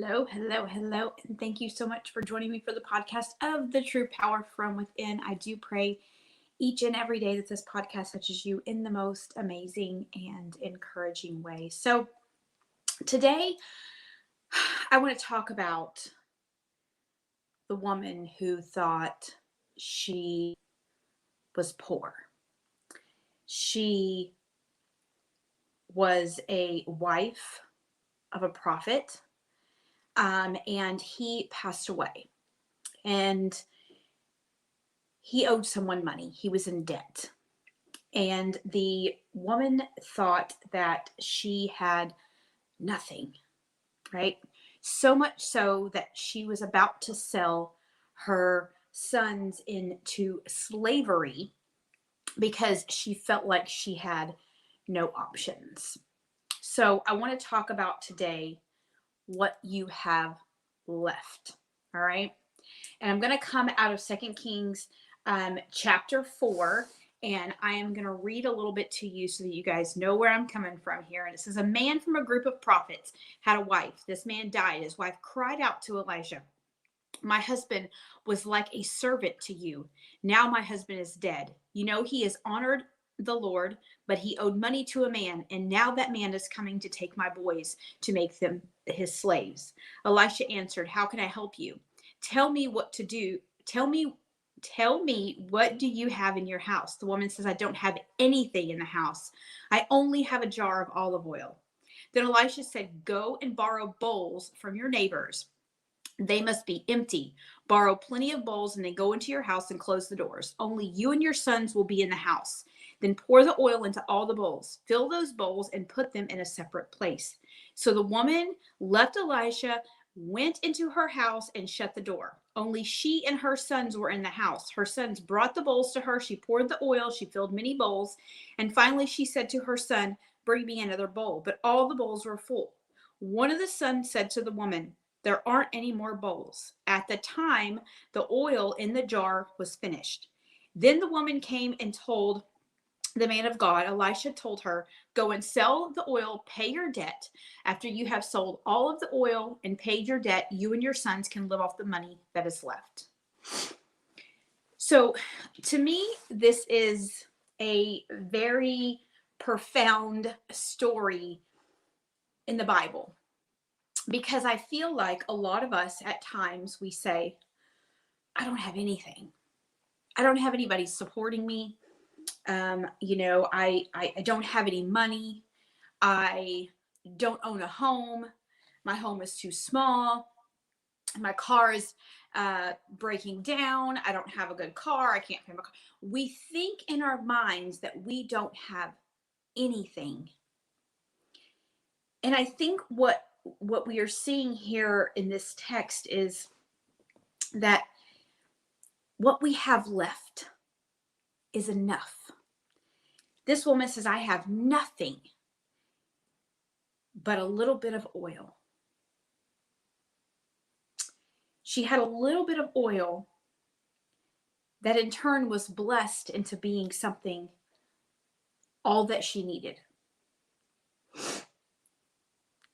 Hello, hello, hello, and thank you so much for joining me for the podcast of The True Power from Within. I do pray each and every day that this podcast touches you in the most amazing and encouraging way. So, today I want to talk about the woman who thought she was poor. She was a wife of a prophet, and he passed away. And he owed someone money. He was in debt. And the woman thought that she had nothing, right? So much so that she was about to sell her sons into slavery because she felt like she had no options. So I want to talk about today what you have left. All right. And I'm going to come out of 2 Kings chapter 4, and I am going to read a little bit to you so that you guys know where I'm coming from here. And it says, a man from a group of prophets had a wife. This man died. His wife cried out to Elijah, my husband was like a servant to you. Now my husband is dead. You know, he has honored the Lord, but he owed money to a man, and now that man is coming to take my boys to make them his slaves. Elisha answered, how can I help you? Tell me what to do. Tell me, what do you have in your house? The woman says, I don't have anything in the house. I only have a jar of olive oil. Then Elisha said, go and borrow bowls from your neighbors. They must be empty. Borrow plenty of bowls and then go into your house and close the doors. Only you and your sons will be in the house. Then pour the oil into all the bowls. Fill those bowls and put them in a separate place. So the woman left Elisha, went into her house and shut the door. Only she and her sons were in the house. Her sons brought the bowls to her. She poured the oil. She filled many bowls. And finally she said to her son, bring me another bowl. But all the bowls were full. One of the sons said to the woman, there aren't any more bowls. At the time, the oil in the jar was finished. Then the woman came and told the man of God. Elisha told her, go and sell the oil, pay your debt. After you have sold all of the oil and paid your debt, you and your sons can live off the money that is left. So to me, this is a very profound story in the Bible. Because I feel like a lot of us at times we say, I don't have anything. I don't have anybody supporting me. I don't have any money. I don't own a home. My home is too small. My car is breaking down. I don't have a good car. I can't pay my car. We think in our minds that we don't have anything. And I think what we are seeing here in this text is that what we have left is enough. This woman says, I have nothing but a little bit of oil. She had a little bit of oil that in turn was blessed into being something, all that she needed.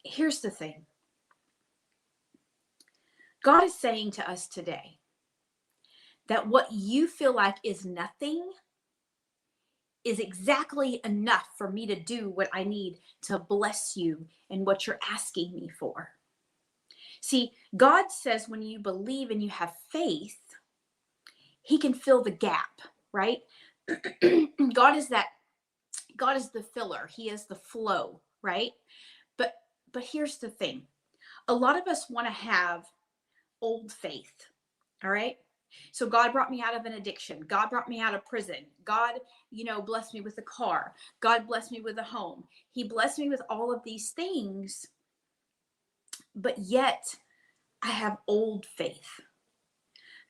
Here's the thing. God is saying to us today that what you feel like is nothing is exactly enough for me to do what I need to bless you and what you're asking me for. See, God says when you believe and you have faith, he can fill the gap, right? God is the filler. He is the flow, right? But here's the thing. A lot of us want to have old faith, all right? So God brought me out of an addiction. God brought me out of prison. God, blessed me with a car. God blessed me with a home. He blessed me with all of these things, but yet I have old faith.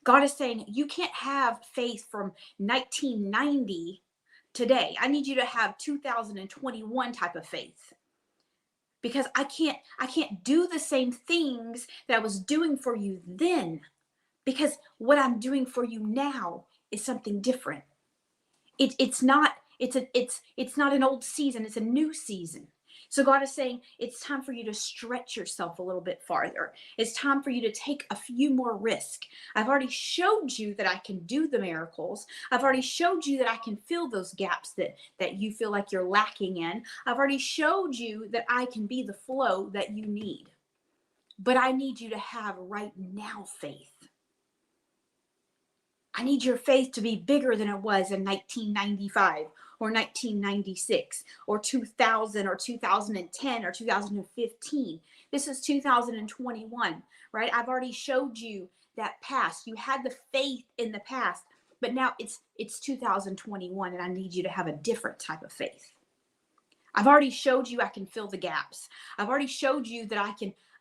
God is saying, you can't have faith from 1990 today. I need you to have 2021 type of faith. Because I can't do the same things that I was doing for you then. Because what I'm doing for you now is something different. It's not an old season, it's a new season. So God is saying it's time for you to stretch yourself a little bit farther. It's time for you to take a few more risks. I've already showed you that I can do the miracles. I've already showed you that I can fill those gaps that you feel like you're lacking in. I've already showed you that I can be the flow that you need. But I need you to have right now faith. I need your faith to be bigger than it was in 1995 or 1996 or 2000 or 2010 or 2015. This is 2021, right? I've already showed you that past. You had the faith in the past, but now it's 2021 and I need you to have a different type of faith. I've already showed you I can fill the gaps. I've already showed you that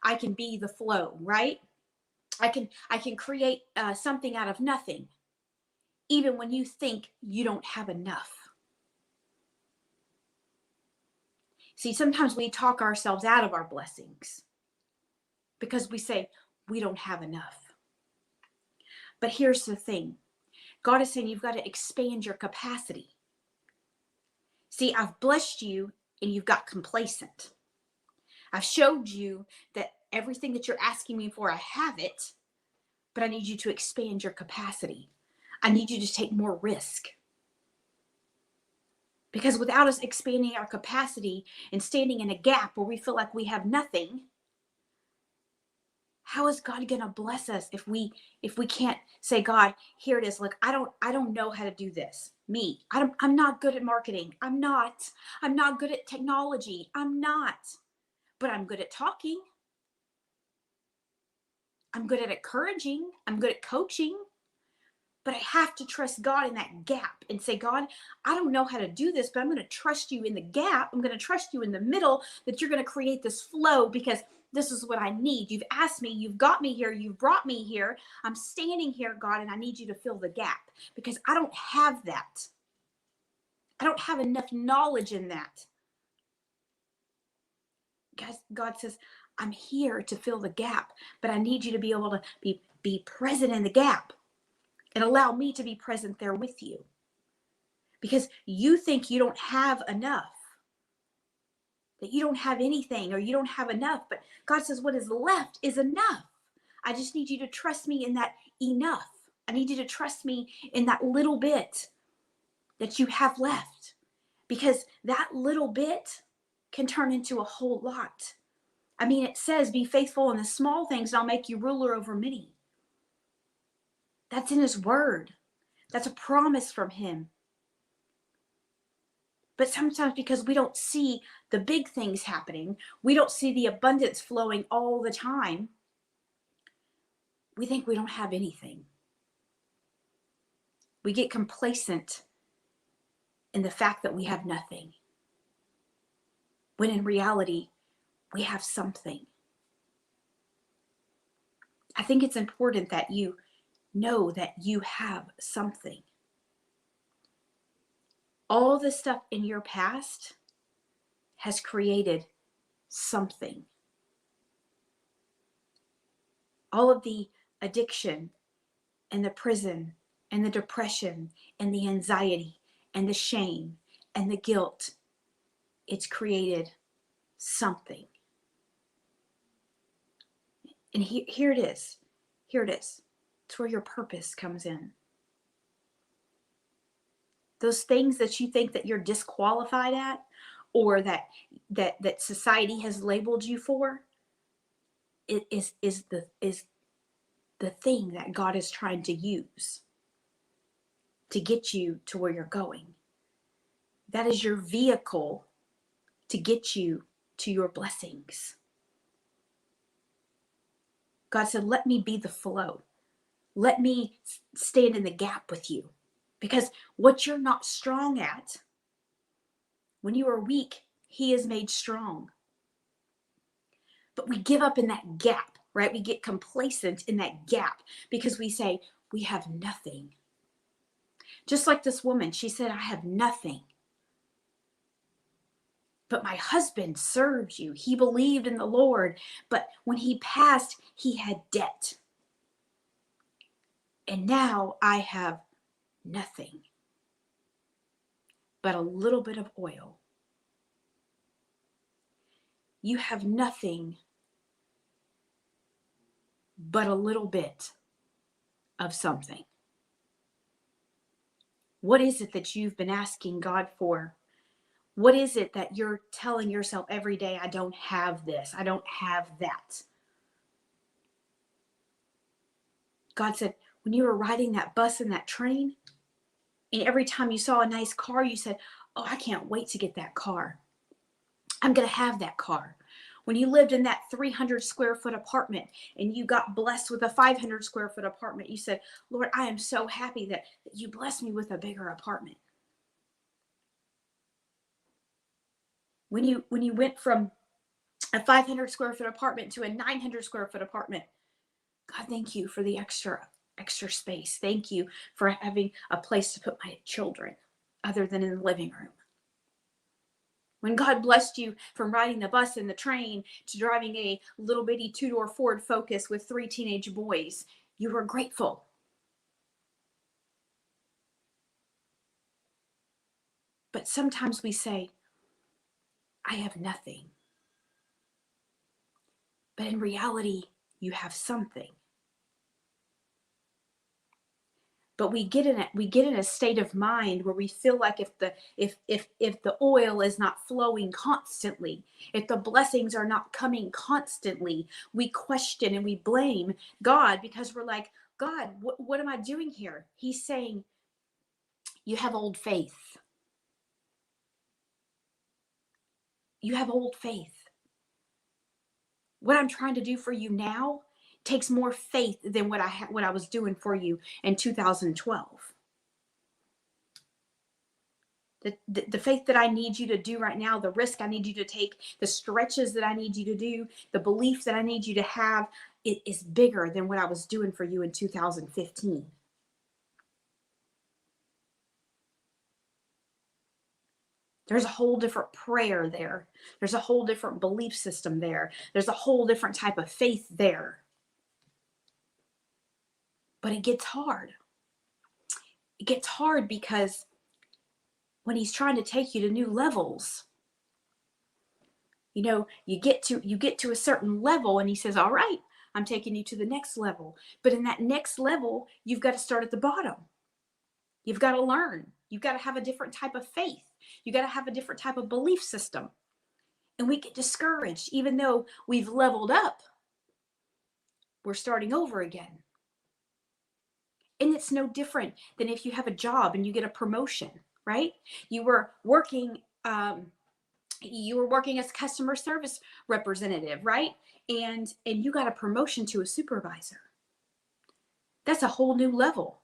I can be the flow, right? I can create something out of nothing, even when you think you don't have enough. See, sometimes we talk ourselves out of our blessings because we say we don't have enough. But here's the thing. God is saying you've got to expand your capacity. See, I've blessed you and you've got complacent. I've showed you that everything that you're asking me for, I have it, but I need you to expand your capacity. I need you to take more risk. Because without us expanding our capacity and standing in a gap where we feel like we have nothing, how is God going to bless us if we can't say, God, here it is. Look, I don't know how to do this. I'm not good at marketing. I'm not good at technology. I'm not. But I'm good at talking. I'm good at encouraging. I'm good at coaching. But I have to trust God in that gap and say, God, I don't know how to do this, but I'm going to trust you in the gap. I'm going to trust you in the middle that you're going to create this flow because this is what I need. You've asked me, you've got me here, you've brought me here. I'm standing here, God, and I need you to fill the gap because I don't have that. I don't have enough knowledge in that. Guys, God says, I'm here to fill the gap, but I need you to be able to be present in the gap. And allow me to be present there with you. Because you think you don't have enough, that you don't have anything or you don't have enough. But God says what is left is enough. I just need you to trust me in that enough. I need you to trust me in that little bit that you have left. Because that little bit can turn into a whole lot. I mean, it says, be faithful in the small things and I'll make you ruler over many. That's in his word. That's a promise from him. But sometimes because we don't see the big things happening, we don't see the abundance flowing all the time, we think we don't have anything. We get complacent in the fact that we have nothing. When in reality, we have something. I think it's important that you know that you have something. All the stuff in your past has created something. All of the addiction and the prison and the depression and the anxiety and the shame and the guilt, it's created something. And here it is. Here it is. It's where your purpose comes in. Those things that you think that you're disqualified at or that society has labeled you for, it is the thing that God is trying to use to get you to where you're going. That is your vehicle to get you to your blessings. God said, let me be the flow. Let me stand in the gap with you. Because what you're not strong at, when you are weak, he is made strong. But we give up in that gap, right? We get complacent in that gap because we say, we have nothing. Just like this woman, she said, I have nothing. But my husband served you. He believed in the Lord. But when he passed, he had debt. And now I have nothing but a little bit of oil. you have nothing but a little bit of something. What is it that you've been asking God for? What is it that you're telling yourself every day? I don't have this. I don't have that. God said, when you were riding that bus and that train, and every time you saw a nice car, you said, oh, I can't wait to get that car. I'm going to have that car. When you lived in that 300 square foot apartment and you got blessed with a 500 square foot apartment, you said, Lord, I am so happy that you blessed me with a bigger apartment. When you went from a 500 square foot apartment to a 900 square foot apartment, God, thank you for the extra space. Thank you for having a place to put my children other than in the living room. When God blessed you from riding the bus and the train to driving a little bitty 2-door Ford Focus with 3 teenage boys, you were grateful. But sometimes we say, I have nothing. But in reality, you have something. But we get in a state of mind where we feel like if the oil is not flowing constantly, if the blessings are not coming constantly, we question and we blame God, because we're like, God, what am I doing here? He's saying, you have old faith. You have old faith. What I'm trying to do for you now takes more faith than what I was doing for you in 2012. The faith that I need you to do right now, the risk I need you to take, the stretches that I need you to do, the belief that I need you to have, it is bigger than what I was doing for you in 2015. There's a whole different prayer there. There's a whole different belief system there. There's a whole different type of faith there. But it gets hard. It gets hard because when he's trying to take you to new levels, you get to a certain level and he says, all right, I'm taking you to the next level. But in that next level, you've got to start at the bottom. You've got to learn. You've got to have a different type of faith. You got to have a different type of belief system. And we get discouraged. Even though we've leveled up, we're starting over again. And it's no different than if you have a job and you get a promotion, right? You were working as a customer service representative, right? And you got a promotion to a supervisor. That's a whole new level.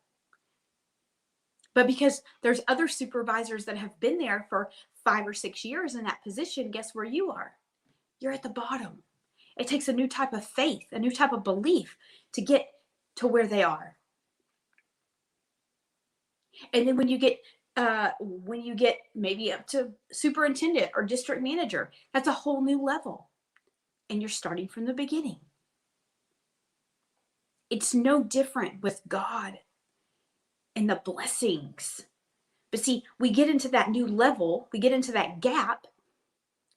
But because there's other supervisors that have been there for 5 or 6 years in that position, guess where you are? You're at the bottom. It takes a new type of faith, a new type of belief to get to where they are. And then when you get maybe up to superintendent or district manager, that's a whole new level. And you're starting from the beginning. It's no different with God and the blessings. But see, we get into that new level, we get into that gap,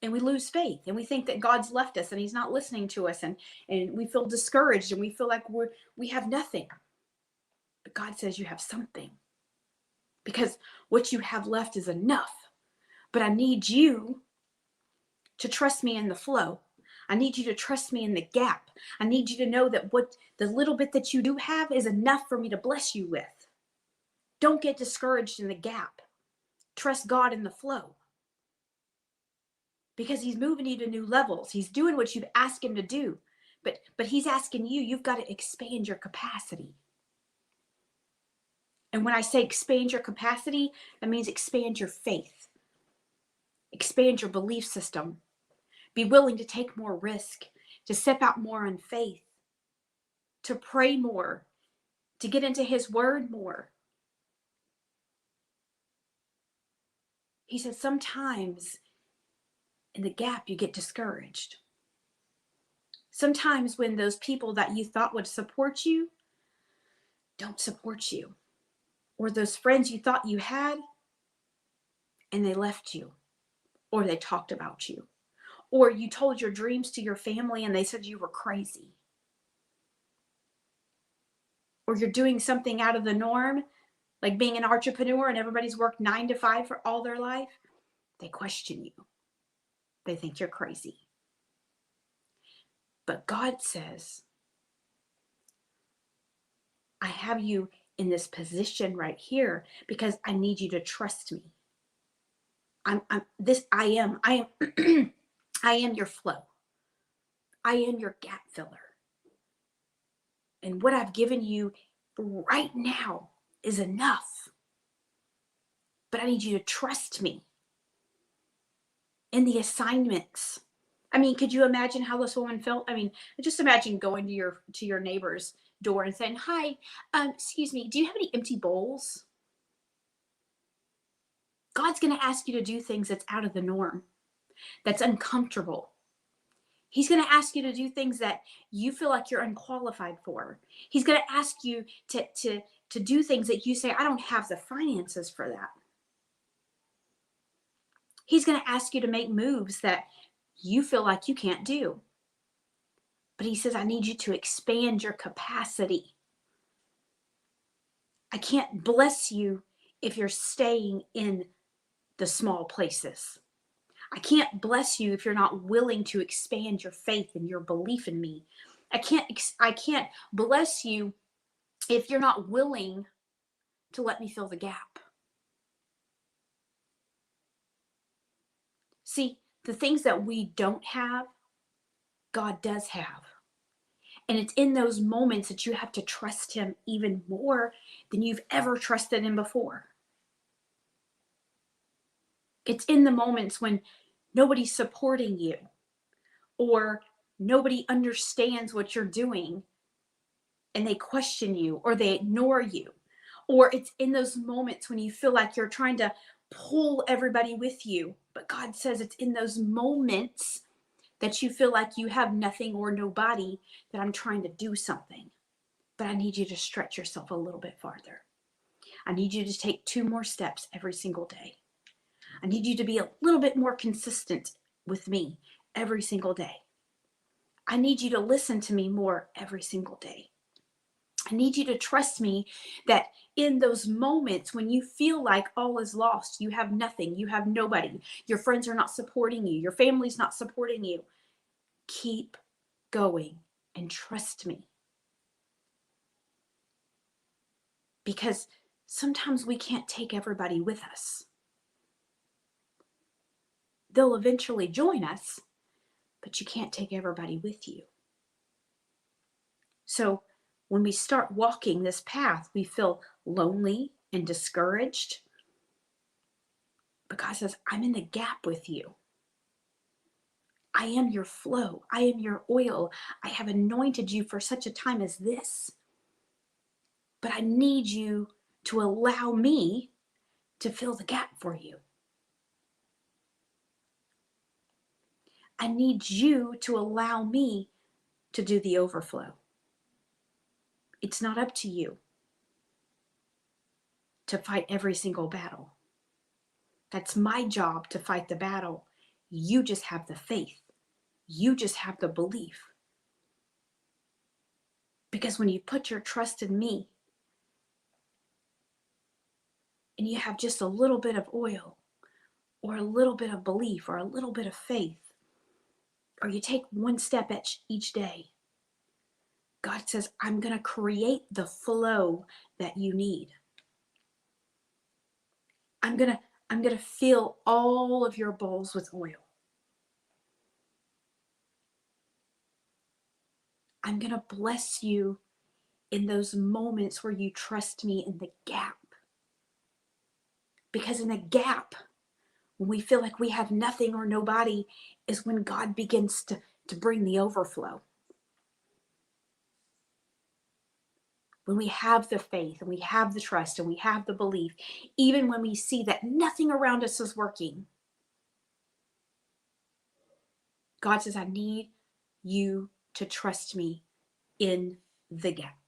and we lose faith. And we think that God's left us and he's not listening to us. And we feel discouraged and we feel like we have nothing. But God says you have something. Because what you have left is enough. But I need you to trust me in the flow. I need you to trust me in the gap. I need you to know that what the little bit that you do have is enough for me to bless you with. Don't get discouraged in the gap. Trust God in the flow. Because he's moving you to new levels. He's doing what you've asked him to do. But he's asking you, you've got to expand your capacity. And when I say expand your capacity, that means expand your faith. Expand your belief system. Be willing to take more risk, to step out more in faith, to pray more, to get into his word more. He said sometimes in the gap you get discouraged. Sometimes when those people that you thought would support you don't support you. Or those friends you thought you had and they left you. Or they talked about you. Or you told your dreams to your family and they said you were crazy. Or you're doing something out of the norm, like being an entrepreneur and everybody's worked 9 to 5 for all their life. They question you. They think you're crazy. But God says, I have you in this position right here because I need you to trust me. I am I am your flow. I am your gap filler. And what I've given you right now is enough. But I need you to trust me in the assignments. I mean, could you imagine how this woman felt? I mean, just imagine going to your neighbor's door and saying, "Hi, excuse me, do you have any empty bowls?" God's going to ask you to do things that's out of the norm, that's uncomfortable. He's going to ask you to do things that you feel like you're unqualified for. He's going to ask you to do things that you say, "I don't have the finances for that." He's going to ask you to make moves that you feel like you can't do. But he says, I need you to expand your capacity. I can't bless you if you're staying in the small places. I can't bless you if you're not willing to expand your faith and your belief in me. I can't bless you if you're not willing to let me fill the gap. See, the things that we don't have, God does have. And it's in those moments that you have to trust him even more than you've ever trusted him before. It's in the moments when nobody's supporting you or nobody understands what you're doing and they question you or they ignore you. Or it's in those moments when you feel like you're trying to pull everybody with you. But God says it's in those moments that you feel like you have nothing or nobody that I'm trying to do something. But I need you to stretch yourself a little bit farther. I need you to take 2 more steps every single day. I need you to be a little bit more consistent with me every single day. I need you to listen to me more every single day. I need you to trust me that in those moments when you feel like all is lost, you have nothing, you have nobody, your friends are not supporting you, your family's not supporting you, keep going and trust me. Because sometimes we can't take everybody with us. They'll eventually join us, but you can't take everybody with you. So when we start walking this path, we feel lonely and discouraged. But God says, I'm in the gap with you. I am your flow. I am your oil. I have anointed you for such a time as this. But I need you to allow me to fill the gap for you. I need you to allow me to do the overflow. It's not up to you to fight every single battle. That's my job, to fight the battle. You just have the faith. You just have the belief. Because when you put your trust in me and you have just a little bit of oil or a little bit of belief or a little bit of faith, or you take one step each day, God says, I'm going to create the flow that you need. I'm going to fill all of your bowls with oil. I'm going to bless you in those moments where you trust me in the gap. Because in the gap, when we feel like we have nothing or nobody, is when God begins to bring the overflow. When we have the faith and we have the trust and we have the belief, even when we see that nothing around us is working, God says, I need you to trust me in the gap.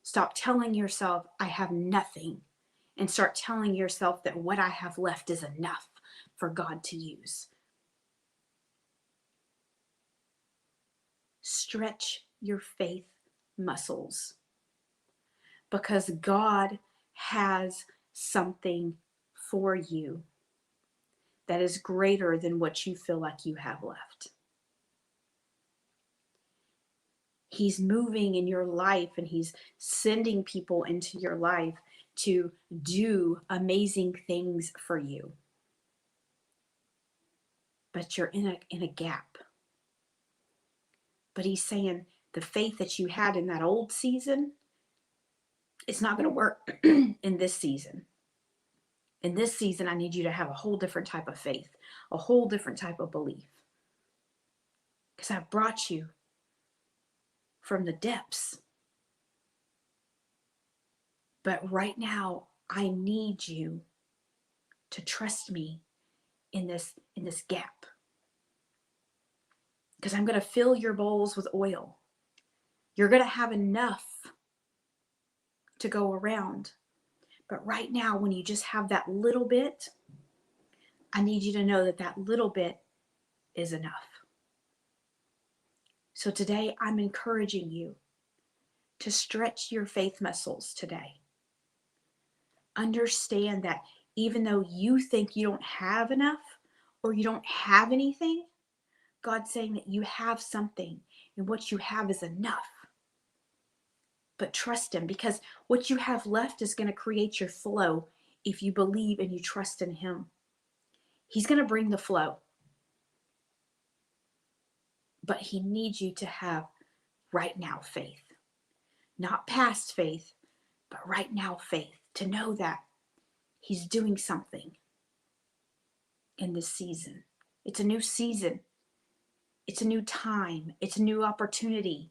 Stop telling yourself, I have nothing, and start telling yourself that what I have left is enough. for God to use. Stretch your faith muscles because God has something for you that is greater than what you feel like you have left. He's moving in your life and he's sending people into your life to do amazing things for you. But you're in a gap. But he's saying the faith that you had in that old season, it's not going to work in this season. In this season, I need you to have a whole different type of faith, a whole different type of belief. Because I've brought you from the depths. But right now, I need you to trust me in this gap. Because I'm going to fill your bowls with oil. You're going to have enough to go around. But right now, when you just have that little bit, I need you to know that that little bit is enough. So today, I'm encouraging you to stretch your faith muscles today. Understand that even though you think you don't have enough or you don't have anything, God's saying that you have something and what you have is enough. But trust him, because what you have left is going to create your flow if you believe and you trust in him. He's going to bring the flow. But he needs you to have right now faith. Not past faith, but right now faith. To know that he's doing something in this season. It's a new season. It's a new time. It's a new opportunity.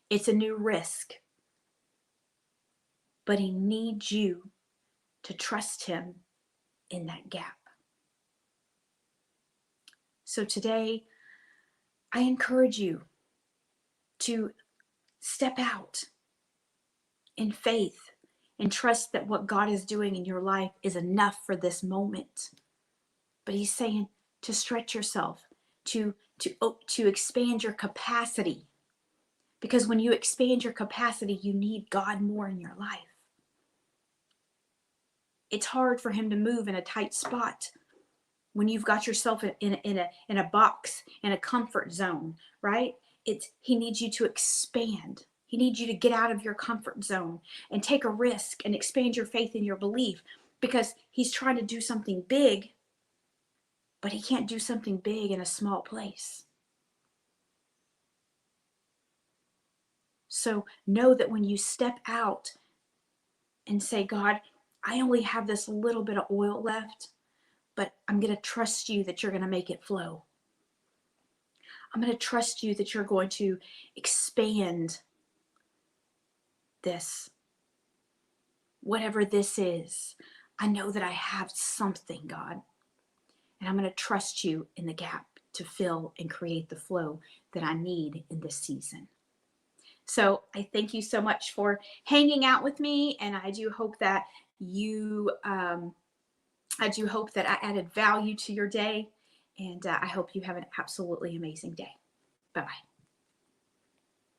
It's a new risk. But he needs you to trust him in that gap. So today, I encourage you to step out in faith and trust that what God is doing in your life is enough for this moment. But he's saying to stretch yourself, to expand your capacity. Because when you expand your capacity, you need God more in your life. It's hard for him to move in a tight spot when you've got yourself in a box, in a comfort zone, right? He needs you to expand. He needs you to get out of your comfort zone and take a risk and expand your faith and your belief, because he's trying to do something big, but he can't do something big in a small place. So know that when you step out and say, God, I only have this little bit of oil left, but I'm going to trust you that you're going to make it flow. I'm going to trust you that you're going to expand this. Whatever this is, I know that I have something, God. And I'm going to trust you in the gap to fill and create the flow that I need in this season. So I thank you so much for hanging out with me. And I do hope that I added value to your day. And I hope you have an absolutely amazing day. Bye-bye.